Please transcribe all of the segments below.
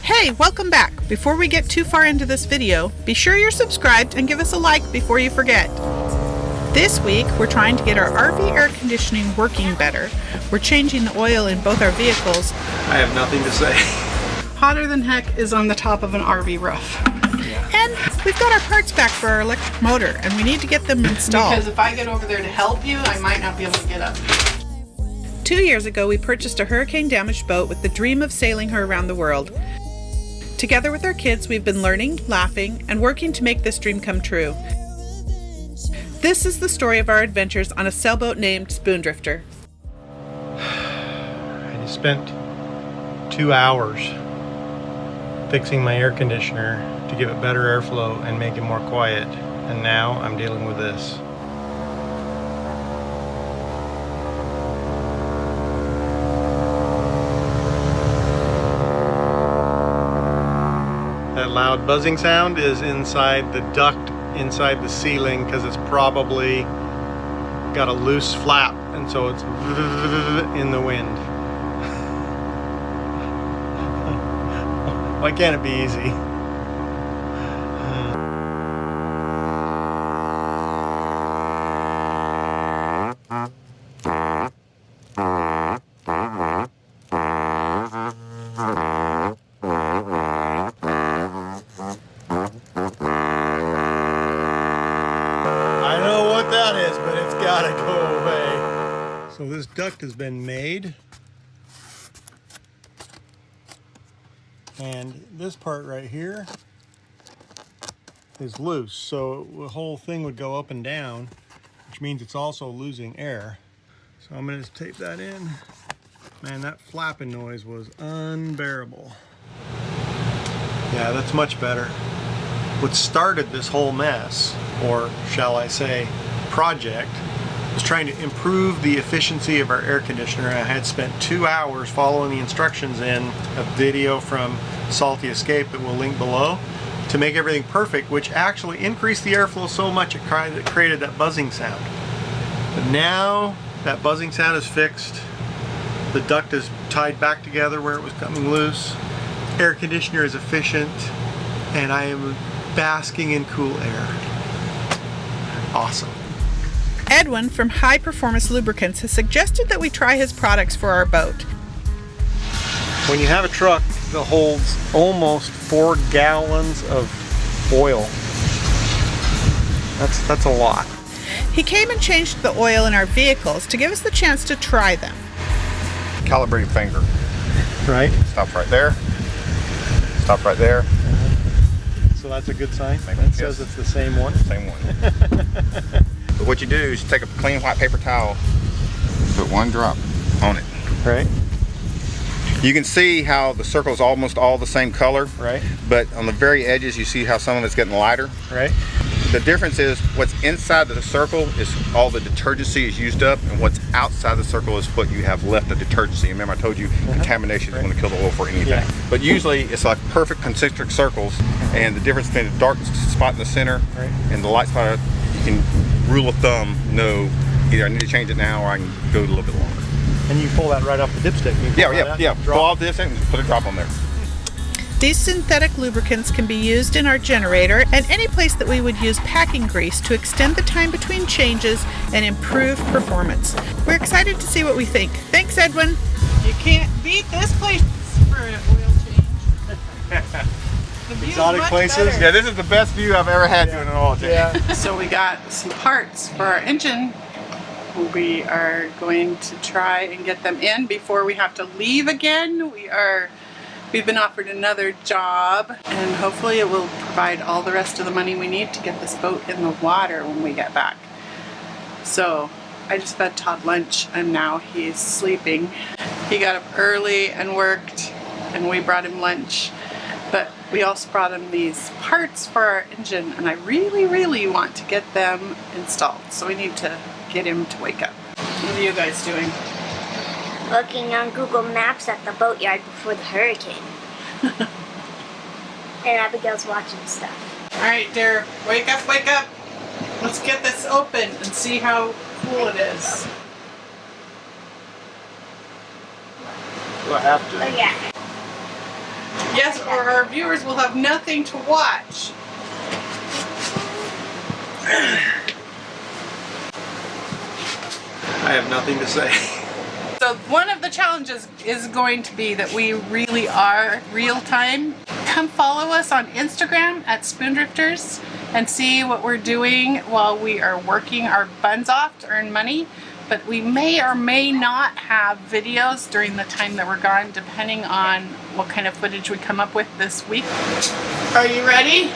Hey, welcome back. Before we get too far into this video, be sure you're subscribed and give us a like before you forget. This week, we're trying to get our RV air conditioning working better. We're changing the oil in both our vehicles. I have nothing to say. Hotter than heck is on the top of an RV roof. Yeah. And we've got our parts back for our electric motor, and we need to get them installed. Because if I get over there to help you, I might not be able to get up. 2 years ago, we purchased a hurricane-damaged boat with the dream of sailing her around the world. Together with our kids, we've been learning, laughing, and working to make this dream come true. This is the story of our adventures on a sailboat named Spoondrifter. I just spent 2 hours fixing my air conditioner to give it better airflow and make it more quiet, and now I'm dealing with this. That loud buzzing sound is inside the duct inside the ceiling because it's probably got a loose flap, and so it's in the wind. Why can't it be easy? So this duct has been made, and this part right here is loose, so the whole thing would go up and down, which means it's also losing air. So I'm going to tape that in. Man, that flapping noise was unbearable. Yeah, that's much better. What started this whole mess, or shall I say project, was trying to improve the efficiency of our air conditioner. I had spent 2 hours following the instructions in a video from Salty Escape that we'll link below to make everything perfect, which actually increased the airflow so much it created that buzzing sound. But now that buzzing sound is fixed, the duct is tied back together where it was coming loose, air conditioner is efficient, and I am basking in cool air. Awesome. Edwin from High Performance Lubricants has suggested that we try his products for our boat. When you have a truck that holds almost 4 gallons of oil, that's a lot. He came and changed the oil in our vehicles to give us the chance to try them. Calibrated finger. Right. Stops right there. Stops right there. So that's a good sign. That says it's the same one. Same one. But what you do is you take a clean white paper towel, put 1 drop on it. Right. You can see how the circle is almost all the same color. Right. But on the very edges you see how some of it's getting lighter. Right. The difference is what's inside the circle is all the detergency is used up, and what's outside the circle is what you have left of detergency. Remember I told you contamination is going to kill the oil for anything. Yeah. But usually it's like perfect concentric circles, and the difference between the dark spot in the center and the light spot, you can rule of thumb know either I need to change it now or I can go a little bit longer. And you pull that right off the dipstick. Yeah. Pull off the dipstick and put a drop on there. These synthetic lubricants can be used in our generator and any place that we would use packing grease to extend the time between changes and improve performance. We're excited to see what we think. Thanks, Edwin. You can't beat this place for an oil change. Exotic places. Better. Yeah, this is the best view I've ever had doing an oil change. Yeah. So we got some parts for our engine. We are going to try and get them in before we have to leave again. We've been offered another job, and hopefully it will provide all the rest of the money we need to get this boat in the water when we get back. So I just fed Todd lunch and now he's sleeping. He got up early and worked, and we brought him lunch. But we also brought him these parts for our engine, and I really want to get them installed. So we need to get him to wake up. What are you guys doing? Looking on Google Maps at the boatyard before the hurricane. And Abigail's watching stuff. Alright, dear, wake up, wake up. Let's get this open and see how cool it is. Do I have to? Oh yeah. Yes, or our viewers will have nothing to watch. I have nothing to say. So one of the challenges is going to be that we really are real time. Come follow us on Instagram at Spoondrifters and see what we're doing while we are working our buns off to earn money. But we may or may not have videos during the time that we're gone, depending on what kind of footage we come up with this week. Are you ready?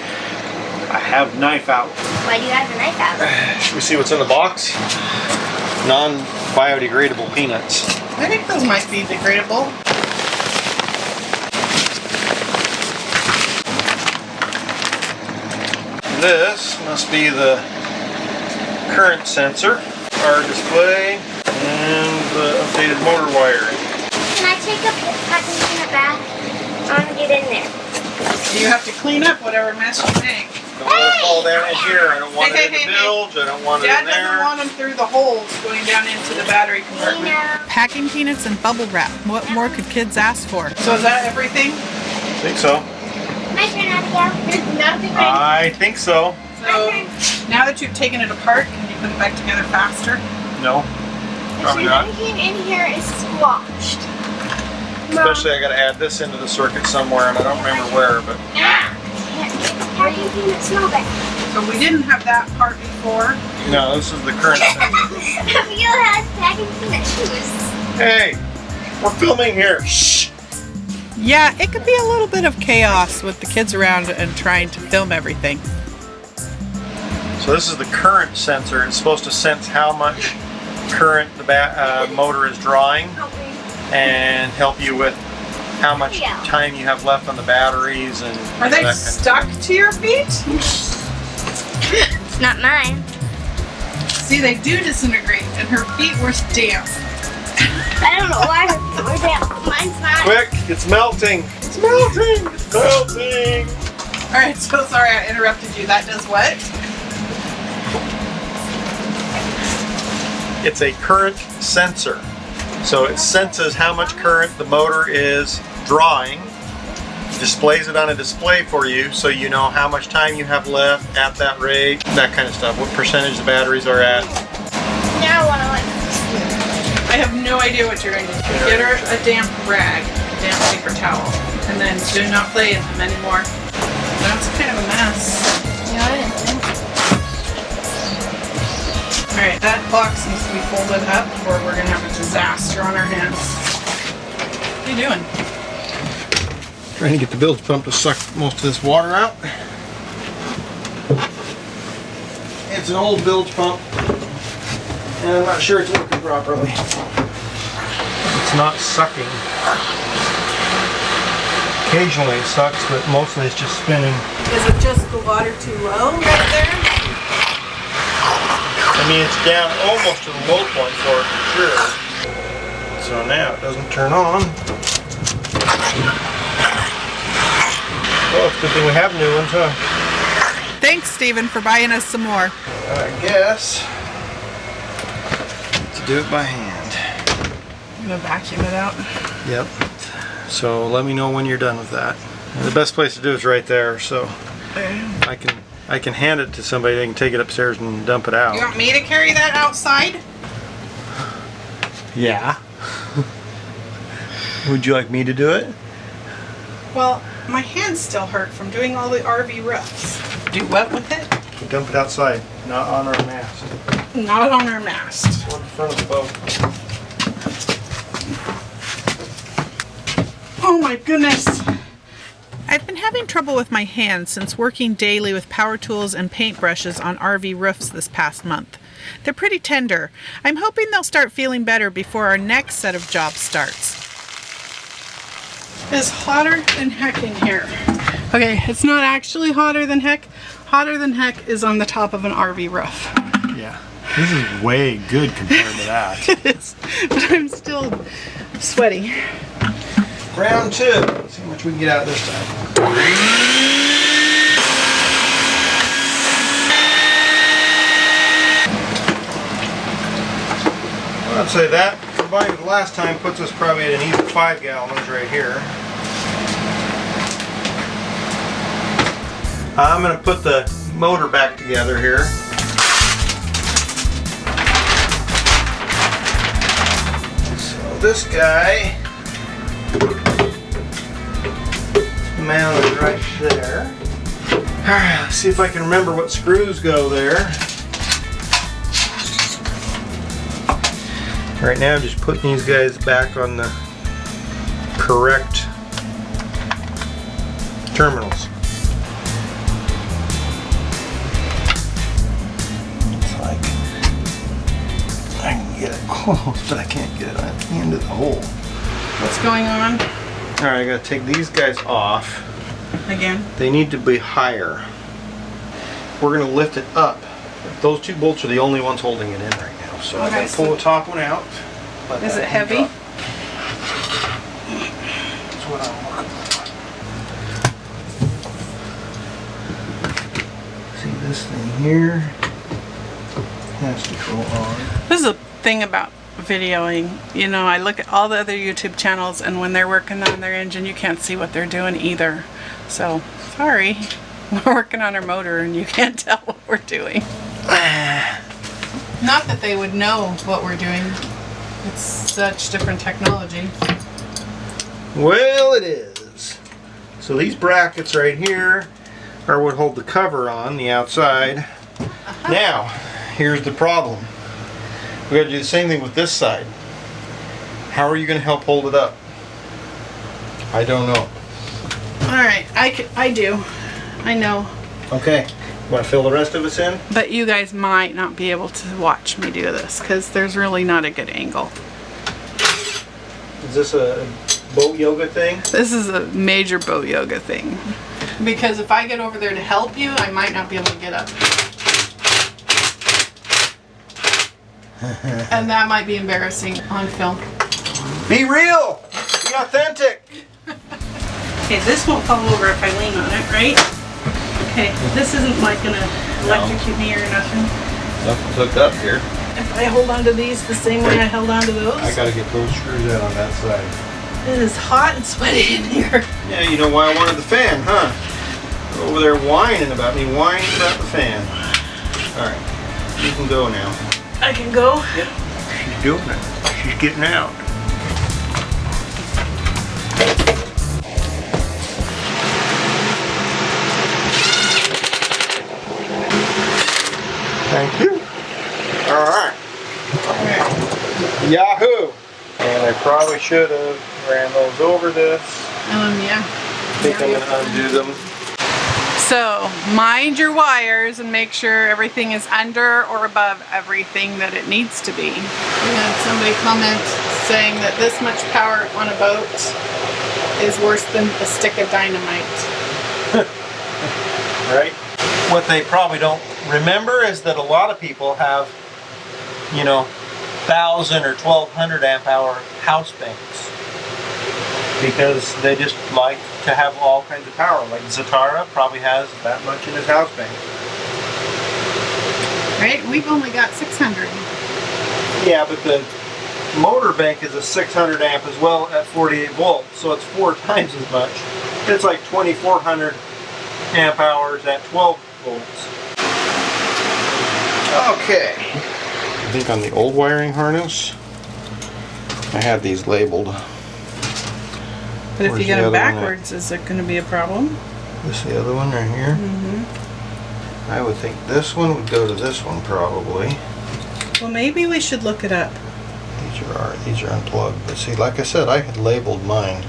I have knife out. Why do you have the knife out? Should we see what's in the box? Non-biodegradable peanuts. I think those might be degradable. This must be the current sensor, our display, and the updated motor wiring. Can I take a packing peanut back? I want to get in there. You have to clean up whatever mess you make. Don't let it fall down in here. I don't want it in the bilge. I don't want it Dad in there. doesn't want them through the holes going down into the battery compartment. Packing peanuts and bubble wrap. What more could kids ask for? So is that everything? I think so. My turn, Abigail. Nothing. I think so. So now that you've taken it apart, can you put it back together faster? No, probably not. Everything in here is squashed. Especially I got to add this into the circuit somewhere, and I don't remember where. But Packing peanut smell bag. So we didn't have that part before. no, this is the current sensor. Abigail has packing peanut shoes. Hey, we're filming here. Shh. Yeah, it could be a little bit of chaos with the kids around and trying to film everything. So this is the current sensor. It's supposed to sense how much current the motor is drawing and help you with how much time you have left on the batteries and Are they that stuck to your feet? It's not mine. See, they do disintegrate, and her feet were damp. I don't know why her feet were damp. Mine's not. Quick, it's melting. It's melting. It's melting. All right, so sorry I interrupted you. That does what? It's a current sensor. So it senses how much current the motor is drawing, displays it on a display for you so you know how much time you have left at that rate, that kind of stuff, what percentage the batteries are at. Now I want to I have no idea what you're going to do. Get her a damp rag, a damp paper towel, and then do not play in them anymore. That's kind of a mess. Alright, that box needs to be folded up or we're going to have a disaster on our hands. What are you doing? Trying to get the bilge pump to suck most of this water out. It's an old bilge pump and I'm not sure it's working properly. It's not sucking. Occasionally it sucks, but mostly it's just spinning. Is it just the water too low right there? I mean, it's down almost to the low point for it, for sure. So now it doesn't turn on. Well, it's a good thing we have new ones, huh? Thanks, Stephen, for buying us some more. I guess to do it by hand. I'm going to vacuum it out. Yep. So let me know when you're done with that. And the best place to do is right there, so I can hand it to somebody. They can take it upstairs and dump it out. You want me to carry that outside? Yeah. Would you like me to do it? Well, my hands still hurt from doing all the RV roofs. Do what with it? Dump it outside, not on our mast. Not on our mast. Or in front of the boat. Oh my goodness. I've been having trouble with my hands since working daily with power tools and paintbrushes on RV roofs this past month. They're pretty tender. I'm hoping they'll start feeling better before our next set of jobs starts. It's hotter than heck in here. Okay, it's not actually hotter than heck. Hotter than heck is on the top of an RV roof. Yeah. This is way good compared to that. It is, but I'm still sweaty. Round two. Let's see how much we can get out of this time. I'd say that combined with the last time puts us probably at an even 5 gallons right here. I'm going to put the motor back together here. So this guy mounted right there. Alright, let's see if I can remember what screws go there. Right now I'm just putting these guys back on the correct terminals. It's like I can get it close, but I can't get it on the end of the hole. What's going on? Alright, I gotta take these guys off. Again? They need to be higher. We're gonna lift it up. Those two bolts are the only ones holding it in right now. So Okay, I'm gonna pull the top one out. Is it heavy? That's what I'm looking for. See this thing here has to go on. This is a thing about videoing. You know, I look at all the other YouTube channels, and when they're working on their engine, you can't see what they're doing either. So, sorry. We're working on our motor, and you can't tell what we're doing. Not that they would know what we're doing. It's such different technology. Well, it is. So these brackets right here are what hold the cover on the outside. Now, here's the problem. We got to do the same thing with this side. How are you going to help hold it up? I don't know. Alright, I do. I know. Okay. Want to fill the rest of us in? But you guys might not be able to watch me do this because there's really not a good angle. Is this a boat yoga thing? This is a major boat yoga thing. Because if I get over there to help you, I might not be able to get up. And that might be embarrassing on film. Be real! Be authentic! Okay, this won't fall over if I lean on it, right? Okay, this isn't like gonna electrocute me or nothing. Nothing's hooked up here. If I hold on to these the same way I held on to those. I gotta get those screws out on that side. It is hot and sweaty in here. Yeah, you know why I wanted the fan, huh? Over there whining about me, whining about the fan. Alright, you can go now. I can go? Yep. She's doing it. She's getting out. Thank you. Alright. Yahoo! And I probably should have ran those over this. Yeah. I think I'm going to undo them. So, mind your wires and make sure everything is under or above everything that it needs to be. We had somebody comment saying that this much power on a boat is worse than a stick of dynamite. Right? What they probably don't remember is that a lot of people have, you know, 1,000 or 1,200 amp hour house banks because they just like to have all kinds of power. Like Zatara probably has that much in his house bank. Right? We've only got 600. Yeah, but the motor bank is a 600 amp as well at 48 volts, so it's 4 times as much. It's like 2,400 amp hours at 12 volts. Okay. I think on the old wiring harness, I had these labeled. But if Where's you get the them other one backwards, is it going to be a problem? This is the other one right here. Mm-hmm. I would think this one would go to this one probably. Well, maybe we should look it up. These are unplugged. But see, like I said, I had labeled mine.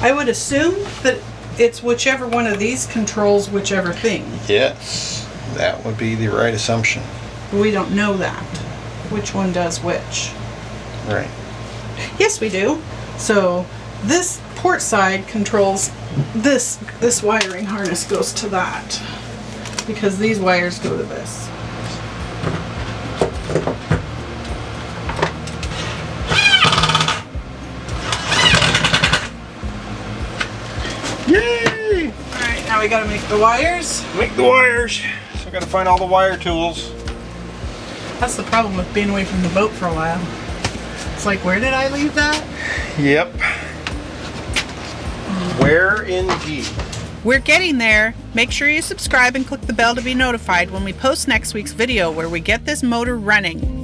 I would assume that it's whichever one of these controls whichever thing. Yes, that would be the right assumption. But we don't know that. Which one does which? Right. Yes, we do. So this port side controls this wiring harness goes to that because these wires go to this. Yay! Alright, now we gotta make the wires. Make the wires. So I gotta find all the wire tools. That's the problem with being away from the boat for a while. It's like, where did I leave that? Yep. Where indeed? We're getting there. Make sure you subscribe and click the bell to be notified when we post next week's video where we get this motor running.